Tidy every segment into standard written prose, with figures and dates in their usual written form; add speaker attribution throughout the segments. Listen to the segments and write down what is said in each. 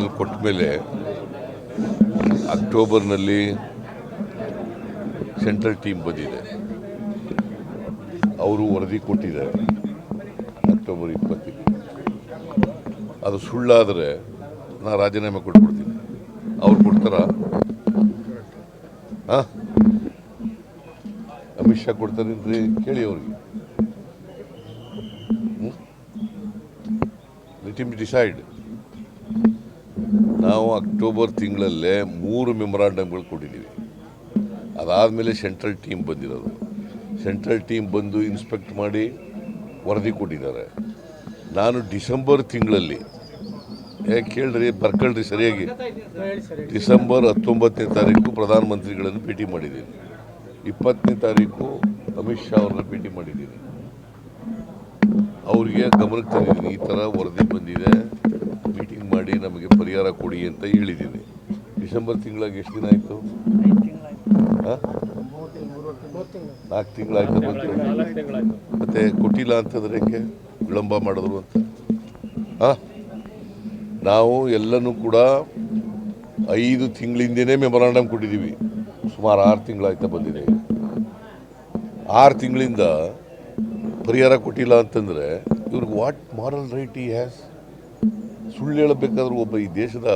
Speaker 1: Approval ಕೊಟ್ಟ ಮೇಲೆ ಅಕ್ಟೋಬರ್ನಲ್ಲಿ ಸೆಂಟ್ರಲ್ ಟೀಮ್ ಬಂದಿದೆ. ಅವರು ವರದಿ ಕೊಟ್ಟಿದ್ದಾರೆ ಅಕ್ಟೋಬರ್ 20ಕ್ಕೆ. ಅದು ಸುಳ್ಳಾದರೆ ನಾನು ರಾಜೀನಾಮೆ ಕೊಟ್ಬಿಡ್ತೀನಿ. ಅವ್ರು ಕೊಡ್ತಾರಾ? ಅಮಿತ್ ಶಾ ಕೊಡ್ತಾರೇನ್ರಿ? ಕೇಳಿ ಅವ್ರಿಗೆ. Let him decide. ನಾವು ಅಕ್ಟೋಬರ್ ತಿಂಗಳಲ್ಲೇ 3 ಮೆಮೊರಾಂಡಮ್ಗಳು ಕೊಟ್ಟಿದ್ದೀವಿ. ಅದಾದಮೇಲೆ ಸೆಂಟ್ರಲ್ ಟೀಮ್ ಬಂದಿರೋದು. ಸೆಂಟ್ರಲ್ ಟೀಮ್ ಬಂದು ಇನ್ಸ್ಪೆಕ್ಟ್ ಮಾಡಿ ವರದಿ ಕೊಟ್ಟಿದ್ದಾರೆ. ನಾನು ಡಿಸೆಂಬರ್ ತಿಂಗಳಲ್ಲಿ ಕೇಳ್ರಿ, ಬರ್ಕಳ್ರಿ ಸರಿಯಾಗಿ, ಡಿಸೆಂಬರ್ 19ನೇ ತಾರೀಕು ಪ್ರಧಾನಮಂತ್ರಿಗಳನ್ನು ಭೇಟಿ ಮಾಡಿದ್ದೀನಿ. 20ನೇ ತಾರೀಕು ಅಮಿತ್ ಶಾ ಅವ್ರನ್ನ ಭೇಟಿ ಮಾಡಿದ್ದೀನಿ. ಅವರಿಗೆ ಗಮನಕ್ಕೆ ತಂದಿದ್ದೀನಿ, ಈ ಥರ ವರದಿ ಬಂದಿದೆ, ಮೀಟಿಂಗ್ ಮಾಡಿ ನಮಗೆ ಪರಿಹಾರ ಕೊಡಿ ಅಂತ ಹೇಳಿದ್ದೀನಿ. ಡಿಸೆಂಬರ್ ತಿಂಗಳಾಗ ಎಷ್ಟು ದಿನ ಆಯಿತು? 4 ತಿಂಗಳಾಯ್ತು. ಮತ್ತೆ ಕೊಟ್ಟಿಲ್ಲ ಅಂತಂದ್ರೆ ಹೆಂಗೆ ವಿಳಂಬ ಮಾಡಿದ್ರು ಅಂತ? ನಾವು ಎಲ್ಲನೂ ಕೂಡ 5 ತಿಂಗಳಿಂದನೇ ಮೆಮೊರಾಂಡಮ್ ಕೊಟ್ಟಿದ್ದೀವಿ. ಸುಮಾರು 6 ತಿಂಗಳಾಯ್ತಾ ಬಂದಿದೆ. 6 ತಿಂಗಳಿಂದ ಪರಿಹಾರ ಕೊಟ್ಟಿಲ್ಲ ಅಂತಂದರೆ ಇವ್ರಿಗೆ ವಾಟ್ ಮಾರಲ್ ರೈಟ್ ಈ ಹ್ಯಾಸ್? ಸುಳ್ಳು ಹೇಳಬೇಕಾದ್ರೂ ಒಬ್ಬ ಈ ದೇಶದ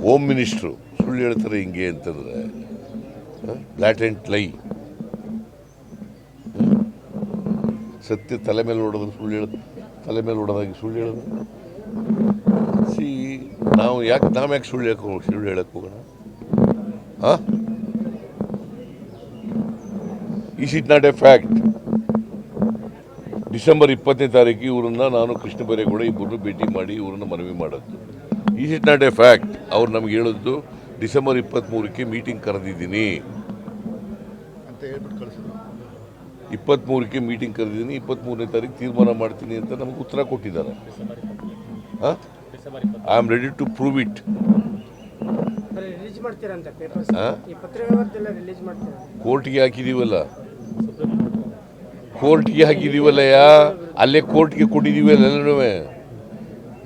Speaker 1: ಹೋಮ್ ಮಿನಿಸ್ಟ್ರು ಸುಳ್ಳು ಹೇಳ್ತಾರೆ ಹಿಂಗೆ ಅಂತಂದರೆ ಬ್ಲ್ಯಾಟೆಂಟ್ ಲೈ. ಸತ್ಯ ತಲೆ ಮೇಲೆ ಹೊಡೋದ್ರೆ ಸುಳ್ಳು ಹೇಳೋದು, ತಲೆ ಮೇಲೆ ಹೊಡೋದಾಗಿ ಸುಳ್ಳು ಹೇಳೋದು. ನಾವು ಯಾಕೆ ಸುಳ್ಳು ಹೇಳಕ್ಕೆ ಹೋಗೋಣ? Is it not a fact? December 20ನೇ ತಾರೀಕು ಇವ್ರನ್ನ ನಾನು ಕೃಷ್ಣ ಬೈರೇಗೌಡ ಇಬ್ಬರನ್ನು ಭೇಟಿ ಮಾಡಿ ಇವ್ರನ್ನ ಮನವಿ ಮಾಡೋದು. Is it not a fact? ಅವ್ರು ನಮ್ಗೆ ಹೇಳಿದ್ದು ಡಿಸೆಂಬರ್ 23ಕ್ಕೆ ಮೀಟಿಂಗ್ ಕರೆದಿದ್ದೀನಿ ಅಂತ ಹೇಳ್ಬಿಟ್ಟು ಕಳಿಸಿದ್ರು. 23ಕ್ಕೆ ಮೀಟಿಂಗ್ ಕರೆದಿದ್ದೀನಿ, 23ನೇ ತಾರೀಕು ತೀರ್ಮಾನ ಮಾಡ್ತೀನಿ ಅಂತ ನಮ್ಗೆ ಉತ್ತರ ಕೊಟ್ಟಿದ್ದಾರೆ. I am ready to prove it. ಕೋರ್ಟ್ಗೆ ಹಾಕಿದೀವಲ್ಲ, ಅಲ್ಲೇ ಕೋರ್ಟ್ಗೆ ಕೊಟ್ಟಿದ್ದೀವಲ್ಲ ಎಲ್ಲನೂ.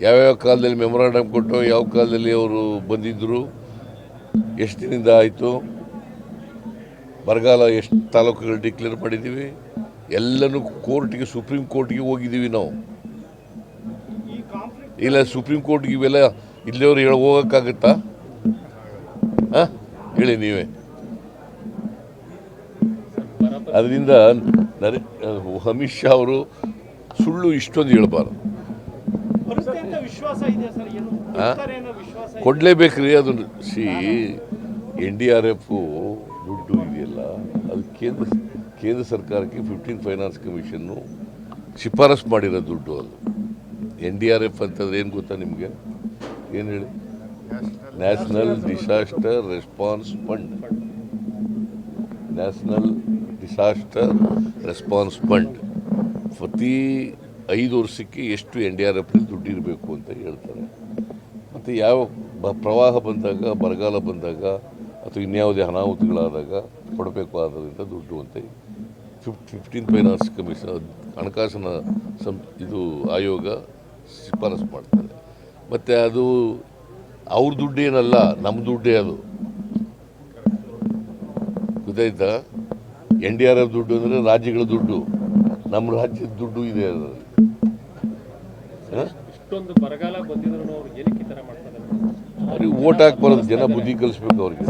Speaker 1: ಯಾವ್ಯಾವ ಕಾಲದಲ್ಲಿ ಮೆಮೊರಾಂಡಮ್ ಕೊಟ್ಟು, ಯಾವ ಕಾಲದಲ್ಲಿ ಅವರು ಬಂದಿದ್ದರು, ಎಷ್ಟು ದಿನದಿಂದ ಆಯಿತು, ಬರಗಾಲ ಎಷ್ಟು ತಾಲೂಕುಗಳು ಡಿಕ್ಲೇರ್ ಮಾಡಿದ್ದೀವಿ, ಎಲ್ಲನೂ ಕೋರ್ಟ್ಗೆ, ಸುಪ್ರೀಂ ಕೋರ್ಟ್ಗೆ ಹೋಗಿದ್ದೀವಿ ನಾವು. ಇಲ್ಲ ಸುಪ್ರೀಂ ಕೋರ್ಟ್ಗೆ ಇವೆಲ್ಲ ಇಲ್ಲಿಯವರು ಹೋಗೋಕ್ಕಾಗತ್ತಾ? ಹೇಳಿ ನೀವೇ. ಅದರಿಂದ ಅಮಿತ್ ಶಾ ಅವರು ಸುಳ್ಳು ಇಷ್ಟೊಂದು ಹೇಳ್ಬಾರ್ದು. ಕೊಡಲೇಬೇಕ್ರಿ ಅದು. NDRF ದುಡ್ಡು ಇದೆಯಲ್ಲ, ಅದು ಕೇಂದ್ರ ಸರ್ಕಾರಕ್ಕೆ 15 ಫೈನಾನ್ಸ್ ಕಮಿಷನ್ನು ಶಿಫಾರಸು ಮಾಡಿರೋ ದುಡ್ಡು. ಅದು NDRF ಅಂತಂದ್ರೆ ಏನು ಗೊತ್ತಾ ನಿಮಗೆ? ಏನು ಹೇಳಿ? National disaster response fund. National disaster response fund ಪ್ರತಿ 5 ವರ್ಷಕ್ಕೆ ಎಷ್ಟು NDRF ದುಡ್ಡು ಇರಬೇಕು ಅಂತ ಹೇಳ್ತಾರೆ. ಮತ್ತು ಯಾವ ಪ್ರವಾಹ ಬಂದಾಗ, ಬರಗಾಲ ಬಂದಾಗ ಅಥವಾ ಇನ್ಯಾವುದೇ ಅನಾಹುತಗಳಾದಾಗ ಕೊಡಬೇಕು ಆದ್ದರಿಂದ ದುಡ್ಡು ಅಂತ 15 ಫೈನಾನ್ಸ್ ಕಮಿಷನ್ ಹಣಕಾಸಿನ ಇದು ಆಯೋಗ ಶಿಫಾರಸು ಮಾಡ್ತಾರೆ. ಮತ್ತು ಅದು ಅವ್ರ ದುಡ್ಡೇನಲ್ಲ, ನಮ್ಮ ದುಡ್ಡೇ ಅದು. ಗೊತ್ತಾಯ್ತಾ? NDRF ದುಡ್ಡು ಅಂದರೆ ರಾಜ್ಯಗಳ ದುಡ್ಡು, ನಮ್ಮ ರಾಜ್ಯದ ದುಡ್ಡು ಇದೆ ಅದರಲ್ಲಿ. ಅವ್ರಿಗೆ ಓಟ್ ಹಾಕಿ ಬರೋದು, ಜನ ಬುದ್ಧಿ ಕಲಿಸ್ಬೇಕು ಅವ್ರಿಗೆ.